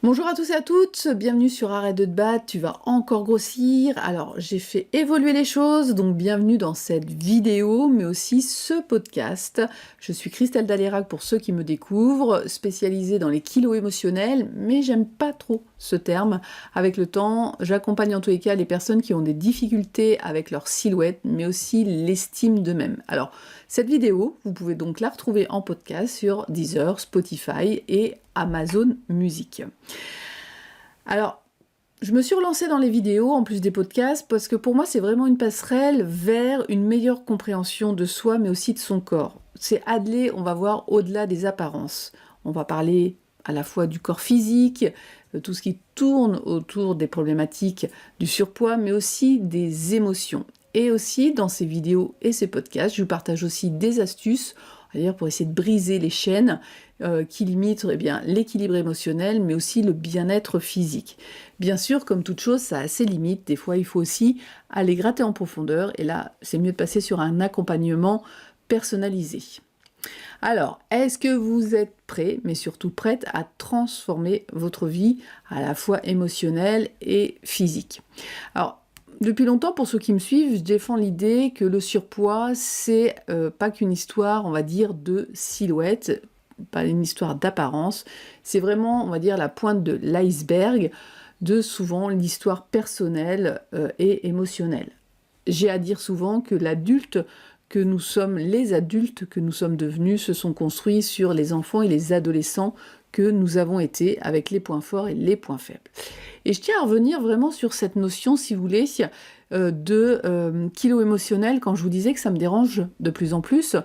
Bonjour à tous et à toutes, bienvenue sur Arrête de te battre, tu vas encore grossir. Alors j'ai fait évoluer les choses, donc bienvenue dans cette vidéo, mais aussi ce podcast. Je suis Christelle Dalérac pour ceux qui me découvrent, spécialisée dans les kilos émotionnels, mais j'aime pas trop ce terme. Avec le temps, j'accompagne en tous les cas les personnes qui ont des difficultés avec leur silhouette, mais aussi l'estime d'eux-mêmes. Alors cette vidéo, vous pouvez donc la retrouver en podcast sur Deezer, Spotify et Amazon Music. Alors, je me suis relancée dans les vidéos, en plus des podcasts, parce que pour moi, c'est vraiment une passerelle vers une meilleure compréhension de soi, mais aussi de son corps. C'est aller, on va voir, au-delà des apparences. On va parler à la fois du corps physique, de tout ce qui tourne autour des problématiques du surpoids, mais aussi des émotions. Et aussi, dans ces vidéos et ces podcasts, je vous partage aussi des astuces, on va dire, pour essayer de briser les chaînes qui limitent l'équilibre émotionnel, mais aussi le bien-être physique. Bien sûr, comme toute chose, ça a ses limites. Des fois, il faut aussi aller gratter en profondeur. Et là, c'est mieux de passer sur un accompagnement personnalisé. Alors, est-ce que vous êtes prêts, mais surtout prête à transformer votre vie à la fois émotionnelle et physique? Alors, depuis longtemps, pour ceux qui me suivent, je défends l'idée que le surpoids, c'est pas qu'une histoire, on va dire, de silhouette, pas une histoire d'apparence, c'est vraiment, on va dire, la pointe de l'iceberg de souvent l'histoire personnelle et émotionnelle. J'ai à dire souvent que l'adulte que nous sommes, les adultes que nous sommes devenus, se sont construits sur les enfants et les adolescents que nous avons été, avec les points forts et les points faibles. Et je tiens à revenir vraiment sur cette notion, si vous voulez, de kilo émotionnel, quand je vous disais que ça me dérange de plus en plus.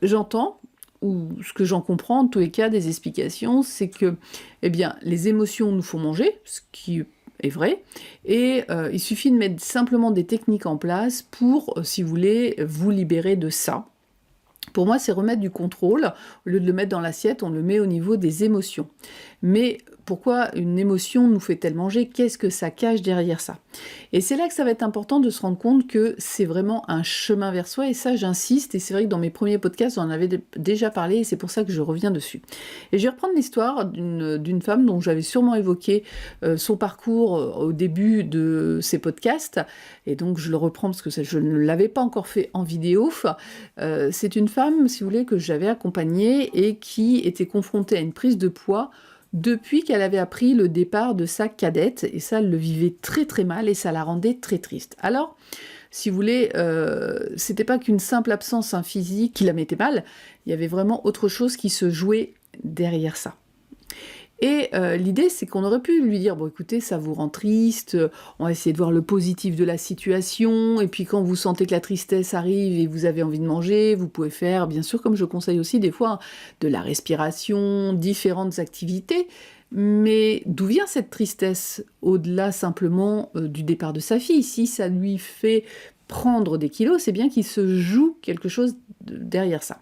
J'entends, ou ce que j'en comprends, en tous les cas, des explications, c'est que les émotions nous font manger, ce qui est vrai, et il suffit de mettre simplement des techniques en place pour, si vous voulez, vous libérer de ça. Pour moi, c'est remettre du contrôle. Au lieu de le mettre dans l'assiette, on le met au niveau des émotions. Mais pourquoi une émotion nous fait-elle manger? Qu'est-ce que ça cache derrière ça? Et c'est là que ça va être important de se rendre compte que c'est vraiment un chemin vers soi, et ça, j'insiste, et c'est vrai que dans mes premiers podcasts, j'en avais déjà parlé, et c'est pour ça que je reviens dessus. Et je vais reprendre l'histoire d'une femme dont j'avais sûrement évoqué son parcours au début de ces podcasts, et donc je le reprends parce que je ne l'avais pas encore fait en vidéo. C'est une femme, si vous voulez, que j'avais accompagnée et qui était confrontée à une prise de poids depuis qu'elle avait appris le départ de sa cadette, et ça, elle le vivait très très mal et ça la rendait très triste. Alors, si vous voulez, c'était pas qu'une simple absence physique qui la mettait mal, il y avait vraiment autre chose qui se jouait derrière ça. Et l'idée, c'est qu'on aurait pu lui dire, bon écoutez, ça vous rend triste, on va essayer de voir le positif de la situation, et puis quand vous sentez que la tristesse arrive et vous avez envie de manger, vous pouvez faire, bien sûr, comme je conseille aussi des fois, de la respiration, différentes activités, mais d'où vient cette tristesse, au-delà simplement du départ de sa fille? Si ça lui fait prendre des kilos, c'est bien qu'il se joue quelque chose derrière ça.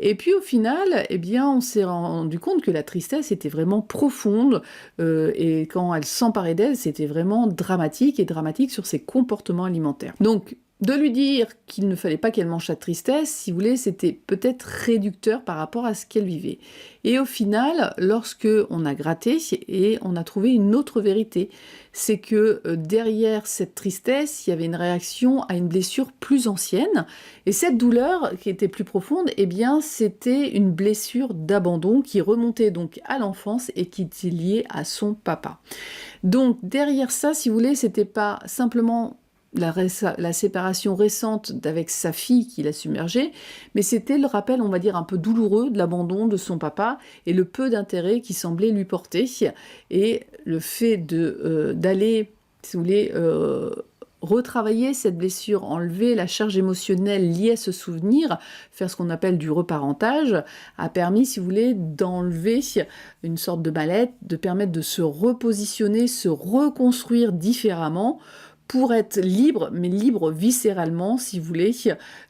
Et puis au final, on s'est rendu compte que la tristesse était vraiment profonde, et quand elle s'emparait d'elle, c'était vraiment dramatique, et dramatique sur ses comportements alimentaires. Donc, de lui dire qu'il ne fallait pas qu'elle mange sa tristesse, si vous voulez, c'était peut-être réducteur par rapport à ce qu'elle vivait. Et au final, lorsque on a gratté, et on a trouvé une autre vérité, c'est que derrière cette tristesse, il y avait une réaction à une blessure plus ancienne, et cette douleur qui était plus profonde, c'était une blessure d'abandon qui remontait donc à l'enfance et qui était liée à son papa. Donc derrière ça, si vous voulez, c'était pas simplement la séparation récente avec sa fille qui l'a submergée, mais c'était le rappel, on va dire, un peu douloureux de l'abandon de son papa et le peu d'intérêt qu'il semblait lui porter, et le fait d'aller, si vous voulez, retravailler cette blessure, enlever la charge émotionnelle liée à ce souvenir, faire ce qu'on appelle du reparentage, a permis, si vous voulez, d'enlever une sorte de mallette, de permettre de se repositionner, se reconstruire différemment, pour être libre, mais libre viscéralement, si vous voulez,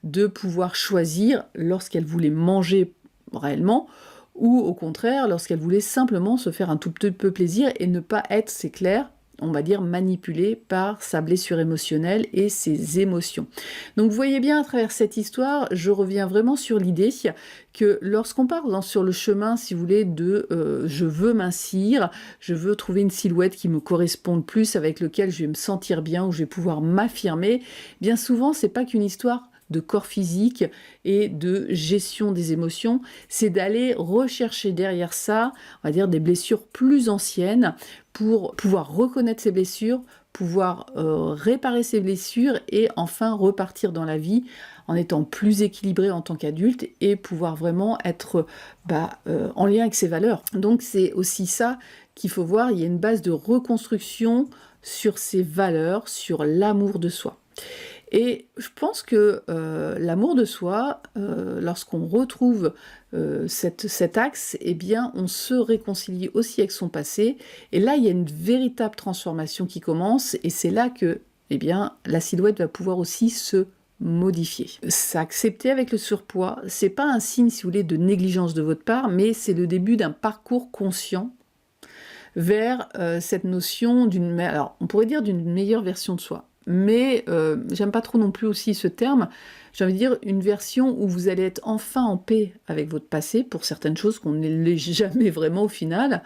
de pouvoir choisir lorsqu'elle voulait manger réellement, ou au contraire, lorsqu'elle voulait simplement se faire un tout petit peu plaisir et ne pas être, c'est clair, on va dire, manipulé par sa blessure émotionnelle et ses émotions. Donc vous voyez bien à travers cette histoire, je reviens vraiment sur l'idée que lorsqu'on part sur le chemin, si vous voulez, de je veux mincir, je veux trouver une silhouette qui me corresponde plus, avec lequel je vais me sentir bien, où je vais pouvoir m'affirmer, bien souvent, c'est pas qu'une histoire de corps physique et de gestion des émotions, c'est d'aller rechercher derrière ça, on va dire, des blessures plus anciennes pour pouvoir reconnaître ces blessures, pouvoir réparer ces blessures et enfin repartir dans la vie en étant plus équilibré en tant qu'adulte et pouvoir vraiment être en lien avec ses valeurs. Donc c'est aussi ça qu'il faut voir, il y a une base de reconstruction sur ses valeurs, sur l'amour de soi. Et je pense que l'amour de soi, lorsqu'on retrouve cet axe, eh bien, on se réconcilie aussi avec son passé. Et là, il y a une véritable transformation qui commence. Et c'est là que, eh bien, la silhouette va pouvoir aussi se modifier. S'accepter avec le surpoids, c'est pas un signe, si vous voulez, de négligence de votre part, mais c'est le début d'un parcours conscient vers cette notion alors on pourrait dire d'une meilleure version de soi. Mais j'aime pas trop non plus aussi ce terme, j'ai envie de dire une version où vous allez être enfin en paix avec votre passé, pour certaines choses qu'on ne l'est jamais vraiment au final,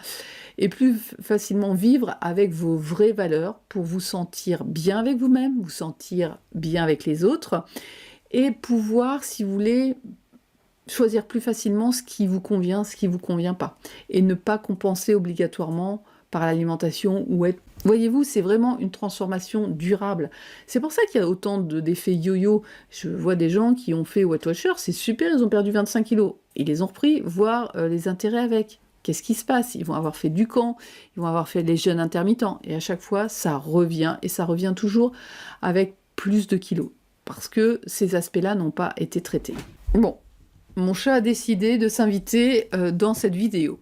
et plus facilement vivre avec vos vraies valeurs pour vous sentir bien avec vous-même, vous sentir bien avec les autres, et pouvoir, si vous voulez, choisir plus facilement ce qui vous convient, ce qui vous convient pas, et ne pas compenser obligatoirement par l'alimentation ou être... Voyez-vous, c'est vraiment une transformation durable. C'est pour ça qu'il y a autant d'effets yo-yo. Je vois des gens qui ont fait Weight Watchers, c'est super, ils ont perdu 25 kilos. Ils les ont repris, voir les intérêts avec. Qu'est-ce qui se passe? Ils vont avoir fait du camp, ils vont avoir fait les jeûnes intermittents. Et à chaque fois, ça revient, et ça revient toujours avec plus de kilos. Parce que ces aspects-là n'ont pas été traités. Bon, mon chat a décidé de s'inviter dans cette vidéo.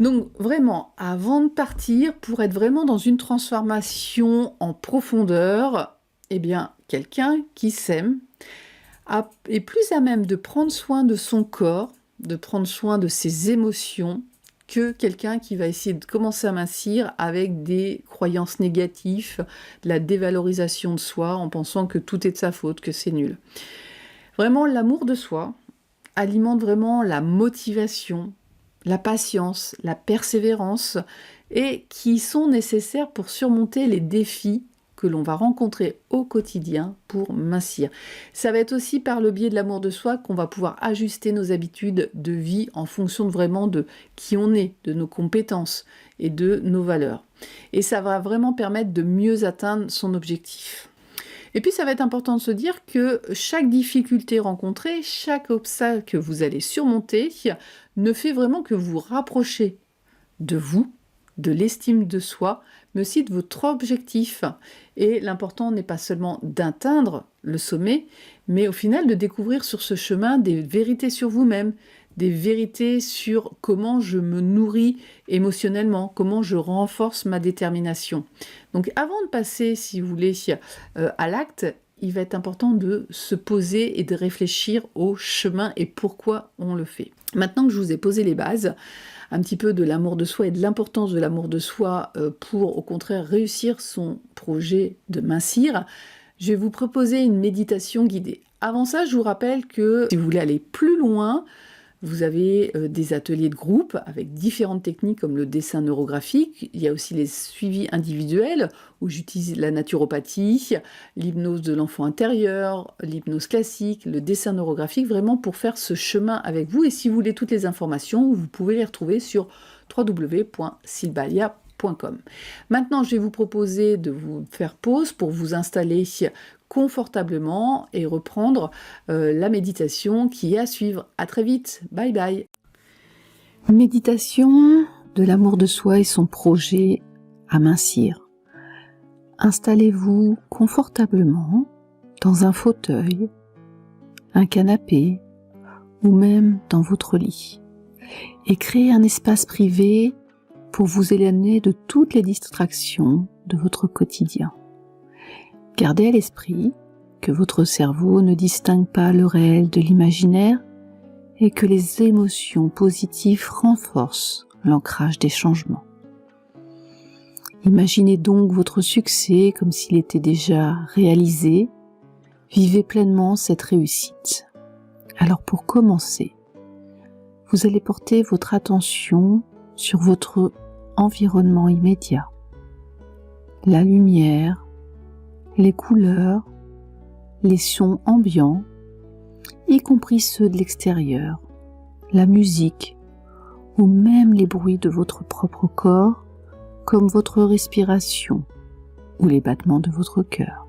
Donc vraiment, avant de partir, pour être vraiment dans une transformation en profondeur, eh bien, quelqu'un qui s'aime est plus à même de prendre soin de son corps, de prendre soin de ses émotions, que quelqu'un qui va essayer de commencer à mincir avec des croyances négatives, de la dévalorisation de soi, en pensant que tout est de sa faute, que c'est nul. Vraiment, l'amour de soi alimente vraiment la motivation, la patience, la persévérance, et qui sont nécessaires pour surmonter les défis que l'on va rencontrer au quotidien pour mincir. Ça va être aussi par le biais de l'amour de soi qu'on va pouvoir ajuster nos habitudes de vie en fonction vraiment de qui on est, de nos compétences et de nos valeurs. Et ça va vraiment permettre de mieux atteindre son objectif. Et puis ça va être important de se dire que chaque difficulté rencontrée, chaque obstacle que vous allez surmonter, ne fait vraiment que vous rapprocher de vous, de l'estime de soi, mais aussi de votre objectif. Et l'important n'est pas seulement d'atteindre le sommet, mais au final de découvrir sur ce chemin des vérités sur vous-même, des vérités sur comment je me nourris émotionnellement, comment je renforce ma détermination. Donc avant de passer, si vous voulez, à l'acte, il va être important de se poser et de réfléchir au chemin et pourquoi on le fait. Maintenant que je vous ai posé les bases, un petit peu de l'amour de soi et de l'importance de l'amour de soi pour, au contraire, réussir son projet de mincir, je vais vous proposer une méditation guidée. Avant ça, je vous rappelle que si vous voulez aller plus loin, vous avez des ateliers de groupe avec différentes techniques comme le dessin neurographique. Il y a aussi les suivis individuels où j'utilise la naturopathie, l'hypnose de l'enfant intérieur, l'hypnose classique, le dessin neurographique, vraiment pour faire ce chemin avec vous. Et si vous voulez toutes les informations, vous pouvez les retrouver sur www.sylbalia.com. Maintenant, je vais vous proposer de vous faire pause pour vous installer confortablement et reprendre la méditation qui est à suivre. À très vite, bye bye. Méditation de l'amour de soi et son projet à mincir. Installez-vous confortablement dans un fauteuil, un canapé ou même dans votre lit et créez un espace privé pour vous éloigner de toutes les distractions de votre quotidien. Gardez à l'esprit que votre cerveau ne distingue pas le réel de l'imaginaire et que les émotions positives renforcent l'ancrage des changements. Imaginez donc votre succès comme s'il était déjà réalisé. Vivez pleinement cette réussite. Alors pour commencer, vous allez porter votre attention sur votre environnement immédiat. La lumière, les couleurs, les sons ambiants, y compris ceux de l'extérieur, la musique ou même les bruits de votre propre corps, comme votre respiration ou les battements de votre cœur.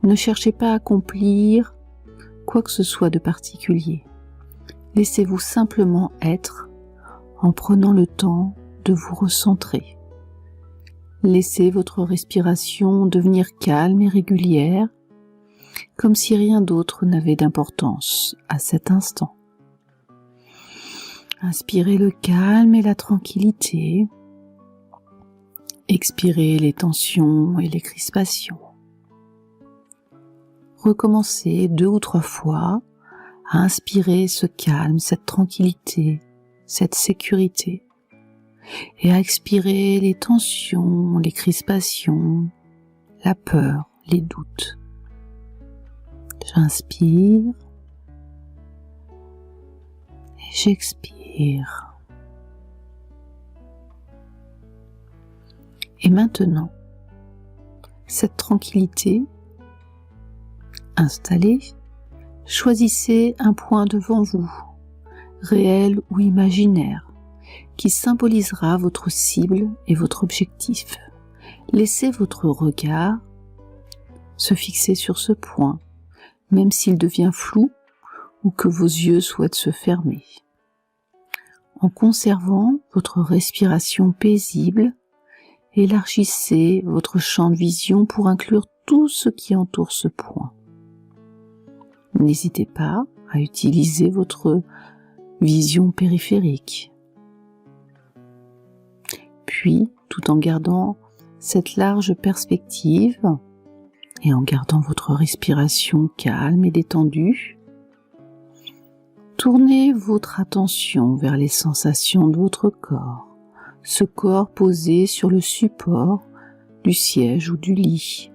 Ne cherchez pas à accomplir quoi que ce soit de particulier. Laissez-vous simplement être en prenant le temps de vous recentrer. Laissez votre respiration devenir calme et régulière, comme si rien d'autre n'avait d'importance à cet instant. Inspirez le calme et la tranquillité. Expirez les tensions et les crispations. Recommencez 2 ou 3 fois à inspirer ce calme, cette tranquillité, cette sécurité, et à expirer les tensions, les crispations, la peur, les doutes. J'inspire et j'expire. Et maintenant, cette tranquillité installée, choisissez un point devant vous, réel ou imaginaire, qui symbolisera votre cible et votre objectif. Laissez votre regard se fixer sur ce point, même s'il devient flou ou que vos yeux souhaitent se fermer. En conservant votre respiration paisible, élargissez votre champ de vision pour inclure tout ce qui entoure ce point. N'hésitez pas à utiliser votre vision périphérique. Puis, tout en gardant cette large perspective et en gardant votre respiration calme et détendue, tournez votre attention vers les sensations de votre corps, ce corps posé sur le support du siège ou du lit.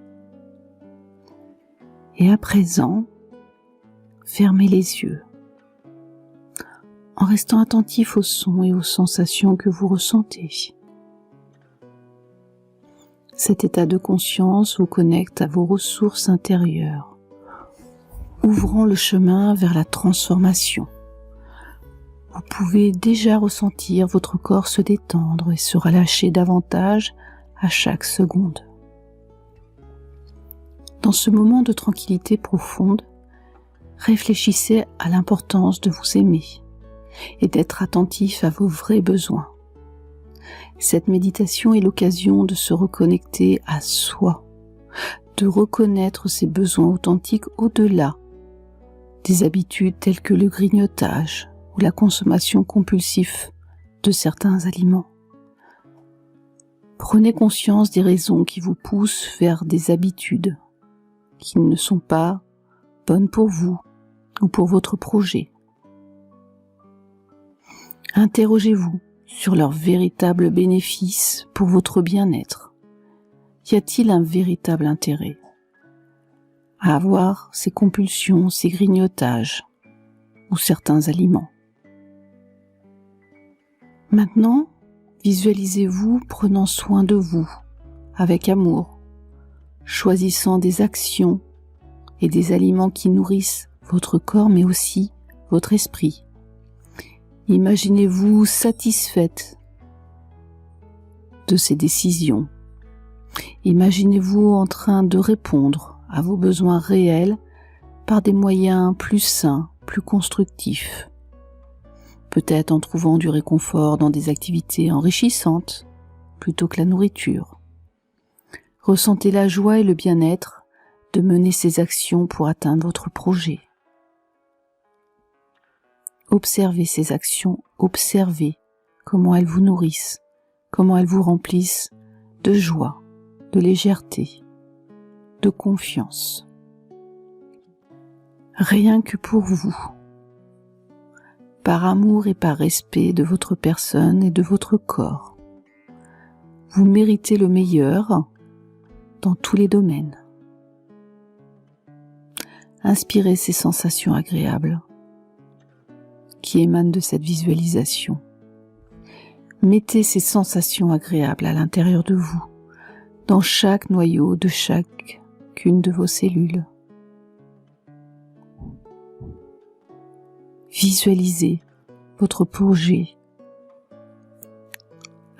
Et à présent, fermez les yeux, en restant attentif aux sons et aux sensations que vous ressentez. Cet état de conscience vous connecte à vos ressources intérieures, ouvrant le chemin vers la transformation. Vous pouvez déjà ressentir votre corps se détendre et se relâcher davantage à chaque seconde. Dans ce moment de tranquillité profonde, réfléchissez à l'importance de vous aimer et d'être attentif à vos vrais besoins. Cette méditation est l'occasion de se reconnecter à soi, de reconnaître ses besoins authentiques au-delà des habitudes telles que le grignotage ou la consommation compulsive de certains aliments. Prenez conscience des raisons qui vous poussent vers des habitudes qui ne sont pas bonnes pour vous ou pour votre projet. Interrogez-vous sur leurs véritables bénéfices pour votre bien-être. Y a-t-il un véritable intérêt à avoir ces compulsions, ces grignotages ou certains aliments? Maintenant, visualisez-vous prenant soin de vous avec amour, choisissant des actions et des aliments qui nourrissent votre corps mais aussi votre esprit. Imaginez-vous satisfaite de ces décisions. Imaginez-vous en train de répondre à vos besoins réels par des moyens plus sains, plus constructifs. Peut-être en trouvant du réconfort dans des activités enrichissantes plutôt que la nourriture. Ressentez la joie et le bien-être de mener ces actions pour atteindre votre projet. Observez ces actions, observez comment elles vous nourrissent, comment elles vous remplissent de joie, de légèreté, de confiance. Rien que pour vous, par amour et par respect de votre personne et de votre corps. Vous méritez le meilleur dans tous les domaines. Inspirez ces sensations agréables qui émanent de cette visualisation. Mettez ces sensations agréables à l'intérieur de vous, dans chaque noyau de chacune de vos cellules. Visualisez votre projet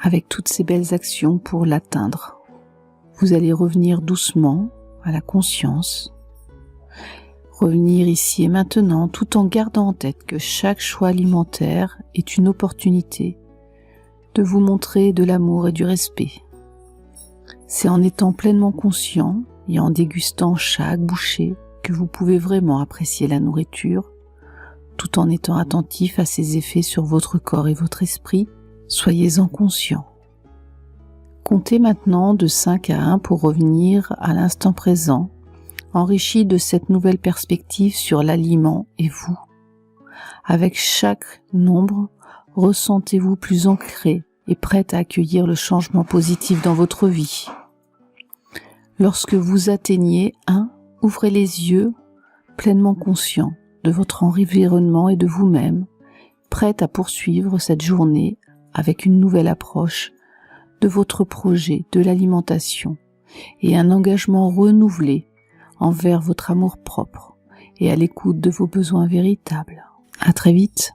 avec toutes ces belles actions pour l'atteindre. Vous allez revenir doucement à la conscience, revenir ici et maintenant tout en gardant en tête que chaque choix alimentaire est une opportunité de vous montrer de l'amour et du respect. C'est en étant pleinement conscient et en dégustant chaque bouchée que vous pouvez vraiment apprécier la nourriture, tout en étant attentif à ses effets sur votre corps et votre esprit. Soyez-en conscient. Comptez maintenant de 5 à 1 pour revenir à l'instant présent, enrichi de cette nouvelle perspective sur l'aliment et vous. Avec chaque nombre, ressentez-vous plus ancré et prête à accueillir le changement positif dans votre vie. Lorsque vous atteignez 1, ouvrez les yeux, pleinement conscient de votre environnement et de vous-même, prête à poursuivre cette journée avec une nouvelle approche de votre projet de l'alimentation et un engagement renouvelé envers votre amour propre et à l'écoute de vos besoins véritables. À très vite.